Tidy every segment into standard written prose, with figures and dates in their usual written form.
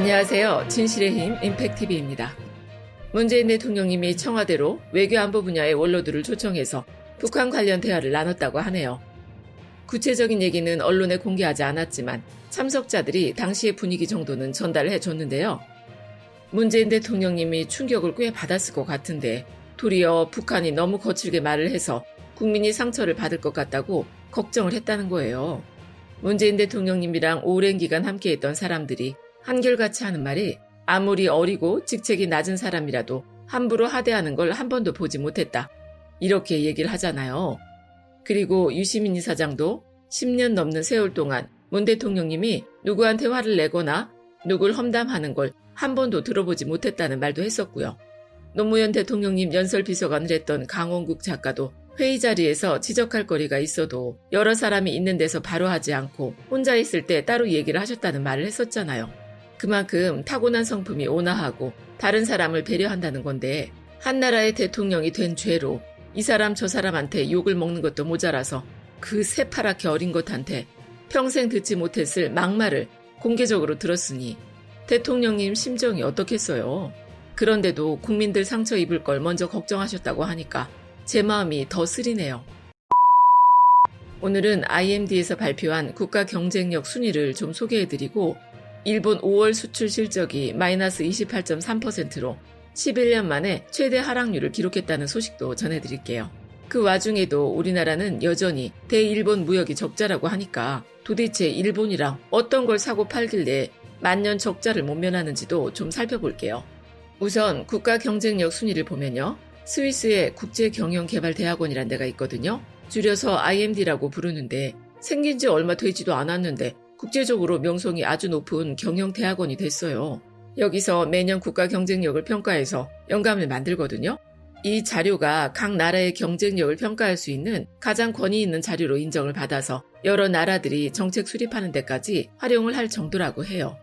안녕하세요. 진실의 힘 임팩TV입니다. 문재인 대통령님이 청와대로 외교안보 분야의 원로들을 초청해서 북한 관련 대화를 나눴다고 하네요. 구체적인 얘기는 언론에 공개하지 않았지만 참석자들이 당시의 분위기 정도는 전달을 해줬는데요. 문재인 대통령님이 충격을 꽤 받았을 것 같은데 도리어 북한이 너무 거칠게 말을 해서 국민이 상처를 받을 것 같다고 걱정을 했다는 거예요. 문재인 대통령님이랑 오랜 기간 함께했던 사람들이 한결같이 하는 말이 아무리 어리고 직책이 낮은 사람이라도 함부로 하대하는 걸 한 번도 보지 못했다. 이렇게 얘기를 하잖아요. 그리고 유시민 이사장도 10년 넘는 세월 동안 문 대통령님이 누구한테 화를 내거나 누굴 험담하는 걸 한 번도 들어보지 못했다는 말도 했었고요. 노무현 대통령님 연설비서관을 했던 강원국 작가도 회의 자리에서 지적할 거리가 있어도 여러 사람이 있는 데서 바로 하지 않고 혼자 있을 때 따로 얘기를 하셨다는 말을 했었잖아요. 그만큼 타고난 성품이 온화하고 다른 사람을 배려한다는 건데 한 나라의 대통령이 된 죄로 이 사람 저 사람한테 욕을 먹는 것도 모자라서 그 새파랗게 어린 것한테 평생 듣지 못했을 막말을 공개적으로 들었으니 대통령님 심정이 어떻겠어요. 그런데도 국민들 상처 입을 걸 먼저 걱정하셨다고 하니까 제 마음이 더 쓰리네요. 오늘은 IMD에서 발표한 국가 경쟁력 순위를 좀 소개해드리고 일본 5월 수출 실적이 마이너스 28.3%로 11년 만에 최대 하락률을 기록했다는 소식도 전해드릴게요. 그 와중에도 우리나라는 여전히 대일본 무역이 적자라고 하니까 도대체 일본이랑 어떤 걸 사고 팔길래 만년 적자를 못 면하는지도 좀 살펴볼게요. 우선 국가 경쟁력 순위를 보면요. 스위스의 국제경영개발대학원이란 데가 있거든요. 줄여서 IMD라고 부르는데 생긴 지 얼마 되지도 않았는데 국제적으로 명성이 아주 높은 경영대학원이 됐어요. 여기서 매년 국가 경쟁력을 평가해서 영감을 만들거든요. 이 자료가 각 나라의 경쟁력을 평가할 수 있는 가장 권위 있는 자료로 인정을 받아서 여러 나라들이 정책 수립하는 데까지 활용을 할 정도라고 해요.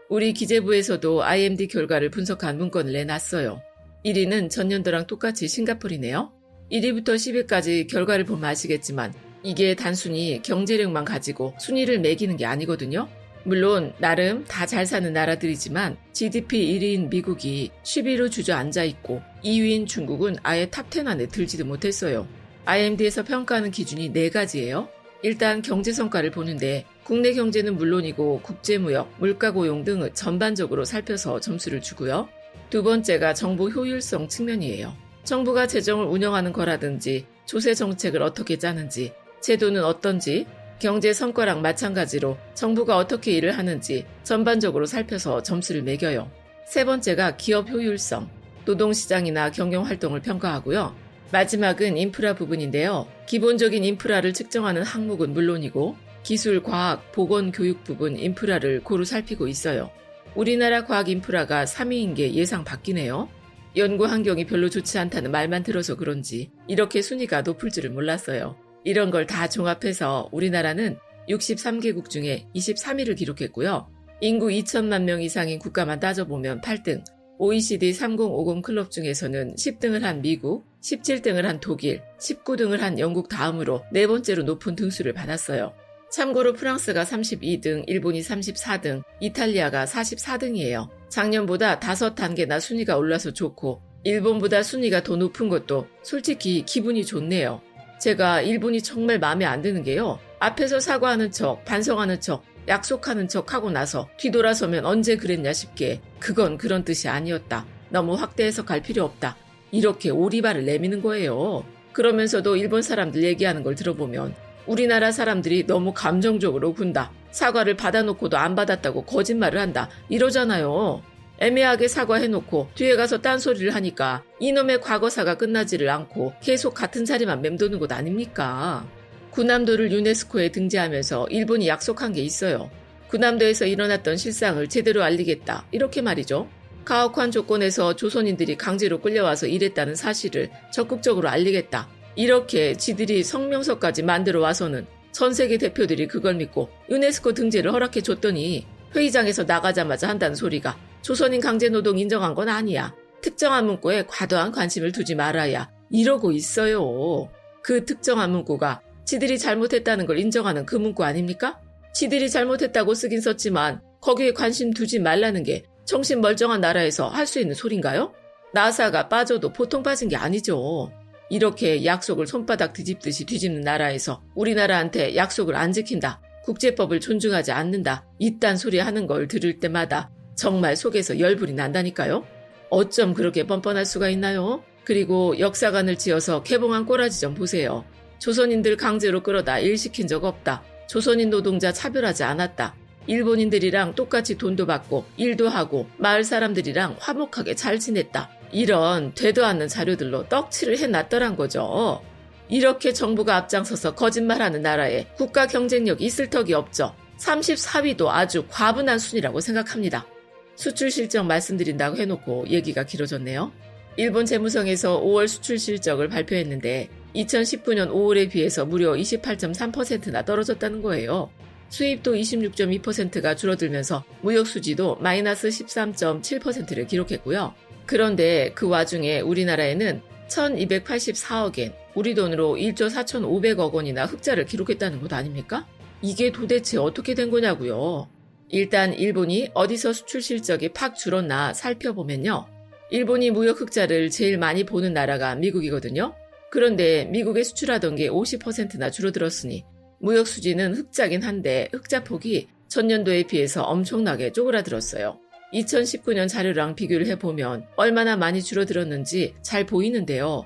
우리 기재부에서도 IMD 결과를 분석한 문건을 내놨어요. 1위는 전년도랑 똑같이 싱가포르네요. 1위부터 10위까지 결과를 보면 아시겠지만 이게 단순히 경제력만 가지고 순위를 매기는 게 아니거든요. 물론 나름 다 잘 사는 나라들이지만 GDP 1위인 미국이 10위로 주저앉아 있고 2위인 중국은 아예 탑10 안에 들지도 못했어요. IMD에서 평가하는 기준이 4가지예요. 일단 경제 성과를 보는데 국내 경제는 물론이고 국제무역, 물가고용 등을 전반적으로 살펴서 점수를 주고요. 두 번째가 정부 효율성 측면이에요. 정부가 재정을 운영하는 거라든지 조세 정책을 어떻게 짜는지, 제도는 어떤지, 경제 성과랑 마찬가지로 정부가 어떻게 일을 하는지 전반적으로 살펴서 점수를 매겨요. 세 번째가 기업 효율성, 노동시장이나 경영활동을 평가하고요. 마지막은 인프라 부분인데요. 기본적인 인프라를 측정하는 항목은 물론이고 기술, 과학, 보건, 교육 부분 인프라를 고루 살피고 있어요. 우리나라 과학 인프라가 3위인 게 예상 밖이네요. 연구 환경이 별로 좋지 않다는 말만 들어서 그런지 이렇게 순위가 높을 줄을 몰랐어요. 이런 걸 다 종합해서 우리나라는 63개국 중에 23위를 기록했고요. 인구 2천만 명 이상인 국가만 따져보면 8등, OECD 3050 클럽 중에서는 10등을 한 미국, 17등을 한 독일, 19등을 한 영국 다음으로 네 번째로 높은 등수를 받았어요. 참고로 프랑스가 32등, 일본이 34등, 이탈리아가 44등이에요. 작년보다 5단계나 순위가 올라서 좋고 일본보다 순위가 더 높은 것도 솔직히 기분이 좋네요. 제가 일본이 정말 마음에 안 드는 게요. 앞에서 사과하는 척, 반성하는 척, 약속하는 척 하고 나서 뒤돌아서면 언제 그랬냐 싶게 그건 그런 뜻이 아니었다. 너무 확대해서 갈 필요 없다. 이렇게 오리발을 내미는 거예요. 그러면서도 일본 사람들 얘기하는 걸 들어보면 우리나라 사람들이 너무 감정적으로 군다. 사과를 받아놓고도 안 받았다고 거짓말을 한다. 이러잖아요. 애매하게 사과해놓고 뒤에 가서 딴소리를 하니까 이놈의 과거사가 끝나지를 않고 계속 같은 자리만 맴도는 것 아닙니까? 군함도를 유네스코에 등재하면서 일본이 약속한 게 있어요. 군함도에서 일어났던 실상을 제대로 알리겠다. 이렇게 말이죠. 가혹한 조건에서 조선인들이 강제로 끌려와서 일했다는 사실을 적극적으로 알리겠다. 이렇게 지들이 성명서까지 만들어 와서는 전 세계 대표들이 그걸 믿고 유네스코 등재를 허락해줬더니 회의장에서 나가자마자 한다는 소리가 조선인 강제노동 인정한 건 아니야. 특정한 문구에 과도한 관심을 두지 말아야 이러고 있어요. 그 특정한 문구가 지들이 잘못했다는 걸 인정하는 그 문구 아닙니까? 지들이 잘못했다고 쓰긴 썼지만 거기에 관심 두지 말라는 게 정신 멀쩡한 나라에서 할 수 있는 소린가요? 나사가 빠져도 보통 빠진 게 아니죠. 이렇게 약속을 손바닥 뒤집듯이 뒤집는 나라에서 우리나라한테 약속을 안 지킨다, 국제법을 존중하지 않는다, 이딴 소리 하는 걸 들을 때마다 정말 속에서 열불이 난다니까요. 어쩜 그렇게 뻔뻔할 수가 있나요? 그리고 역사관을 지어서 개봉한 꼬라지 좀 보세요. 조선인들 강제로 끌어다 일 시킨 적 없다. 조선인 노동자 차별하지 않았다. 일본인들이랑 똑같이 돈도 받고 일도 하고 마을 사람들이랑 화목하게 잘 지냈다. 이런 되도 않는 자료들로 떡칠을 해놨더란 거죠. 이렇게 정부가 앞장서서 거짓말하는 나라에 국가 경쟁력이 있을 턱이 없죠. 34위도 아주 과분한 순위라고 생각합니다. 수출 실적 말씀드린다고 해놓고 얘기가 길어졌네요. 일본 재무성에서 5월 수출 실적을 발표했는데 2019년 5월에 비해서 무려 28.3%나 떨어졌다는 거예요. 수입도 26.2%가 줄어들면서 무역 수지도 마이너스 13.7%를 기록했고요. 그런데 그 와중에 우리나라에는 1284억엔, 우리 돈으로 1조 4,500억 원이나 흑자를 기록했다는 것 아닙니까? 이게 도대체 어떻게 된 거냐고요. 일단 일본이 어디서 수출 실적이 팍 줄었나 살펴보면요. 일본이 무역 흑자를 제일 많이 보는 나라가 미국이거든요. 그런데 미국에 수출하던 게 50%나 줄어들었으니 무역 수지는 흑자긴 한데 흑자폭이 전년도에 비해서 엄청나게 쪼그라들었어요. 2019년 자료랑 비교를 해보면 얼마나 많이 줄어들었는지 잘 보이는데요.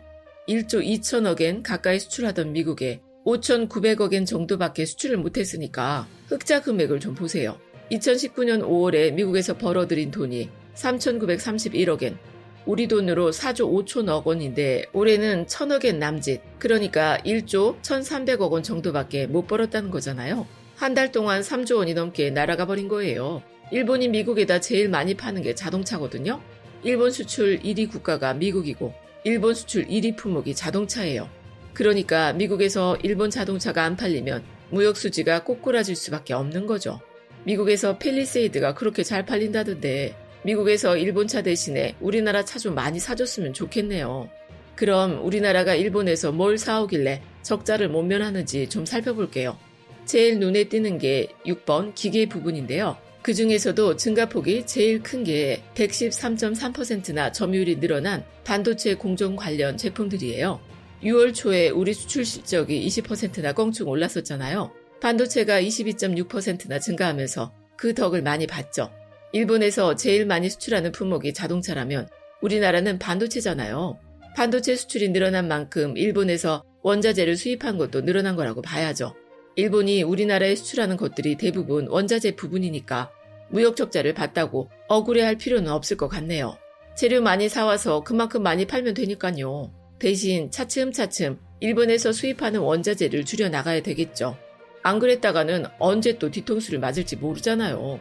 1조 2천억엔 가까이 수출하던 미국에 5,900억엔 정도밖에 수출을 못했으니까 흑자 금액을 좀 보세요. 2019년 5월에 미국에서 벌어들인 돈이 3,931억엔, 우리 돈으로 4조 5천억 원인데 올해는 1,000억엔 남짓, 그러니까 1조 1,300억 원 정도밖에 못 벌었다는 거잖아요. 한 달 동안 3조 원이 넘게 날아가 버린 거예요. 일본이 미국에다 제일 많이 파는 게 자동차거든요. 일본 수출 1위 국가가 미국이고 일본 수출 1위 품목이 자동차예요. 그러니까 미국에서 일본 자동차가 안 팔리면 무역 수지가 꼬꾸라질 수밖에 없는 거죠. 미국에서 팰리세이드가 그렇게 잘 팔린다던데 미국에서 일본 차 대신에 우리나라 차 좀 많이 사줬으면 좋겠네요. 그럼 우리나라가 일본에서 뭘 사오길래 적자를 못 면하는지 좀 살펴볼게요. 제일 눈에 띄는 게 6번 기계 부분인데요. 그 중에서도 증가폭이 제일 큰 게 113.3%나 점유율이 늘어난 반도체 공정 관련 제품들이에요. 6월 초에 우리 수출 실적이 20%나 껑충 올랐었잖아요. 반도체가 22.6%나 증가하면서 그 덕을 많이 봤죠. 일본에서 제일 많이 수출하는 품목이 자동차라면 우리나라는 반도체잖아요. 반도체 수출이 늘어난 만큼 일본에서 원자재를 수입한 것도 늘어난 거라고 봐야죠. 일본이 우리나라에 수출하는 것들이 대부분 원자재 부분이니까 무역 적자를 봤다고 억울해할 필요는 없을 것 같네요. 재료 많이 사와서 그만큼 많이 팔면 되니까요. 대신 차츰차츰 일본에서 수입하는 원자재를 줄여나가야 되겠죠. 안 그랬다가는 언제 또 뒤통수를 맞을지 모르잖아요.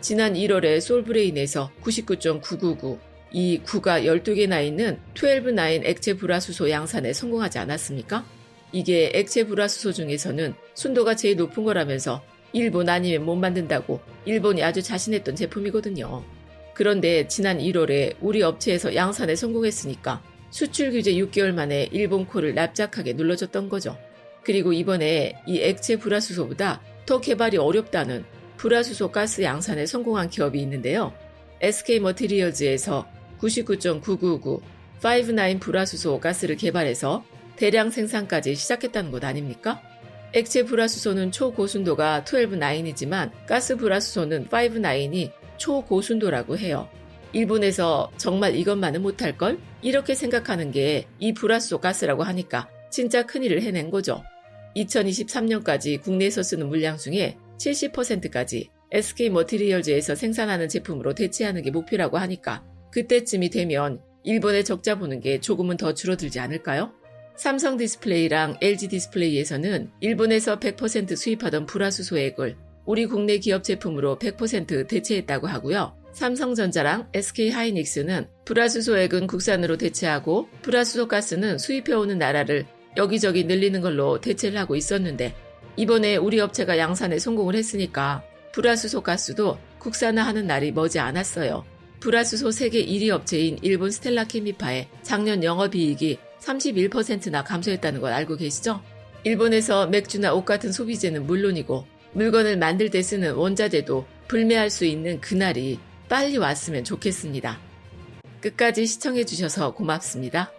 지난 1월에 솔브레인에서 99.999, 이 9가 12개나 있는 12-9 액체 불화수소 양산에 성공하지 않았습니까? 이게 액체 불화수소 중에서는 순도가 제일 높은 거라면서 일본 아니면 못 만든다고 일본이 아주 자신했던 제품이거든요. 그런데 지난 1월에 우리 업체에서 양산에 성공했으니까 수출 규제 6개월 만에 일본 코를 납작하게 눌러줬던 거죠. 그리고 이번에 이 액체 불화수소보다 더 개발이 어렵다는 불화수소 가스 양산에 성공한 기업이 있는데요. SK 머티리얼즈에서 99.999 5-9 불화수소 가스를 개발해서 대량 생산까지 시작했다는 것 아닙니까? 액체 불화수소는 초고순도가 12-9이지만 가스 불화수소는 5-9이 초고순도라고 해요. 일본에서 정말 이것만은 못할걸? 이렇게 생각하는 게 이 불화수소 가스라고 하니까 진짜 큰일을 해낸 거죠. 2023년까지 국내에서 쓰는 물량 중에 70%까지 SK 머티리얼즈에서 생산하는 제품으로 대체하는 게 목표라고 하니까 그때쯤이 되면 일본의 적자 보는 게 조금은 더 줄어들지 않을까요? 삼성 디스플레이랑 LG 디스플레이에서는 일본에서 100% 수입하던 불화수소액을 우리 국내 기업 제품으로 100% 대체했다고 하고요. 삼성전자랑 SK하이닉스는 불화수소액은 국산으로 대체하고 불화수소 가스는 수입해오는 나라를 여기저기 늘리는 걸로 대체를 하고 있었는데 이번에 우리 업체가 양산에 성공을 했으니까 불화수소 가스도 국산화하는 날이 머지 않았어요. 불화수소 세계 1위 업체인 일본 스텔라케미파의 작년 영업이익이 31%나 감소했다는 걸 알고 계시죠? 일본에서 맥주나 옷 같은 소비재는 물론이고 물건을 만들 때 쓰는 원자재도 불매할 수 있는 그날이 빨리 왔으면 좋겠습니다. 끝까지 시청해주셔서 고맙습니다.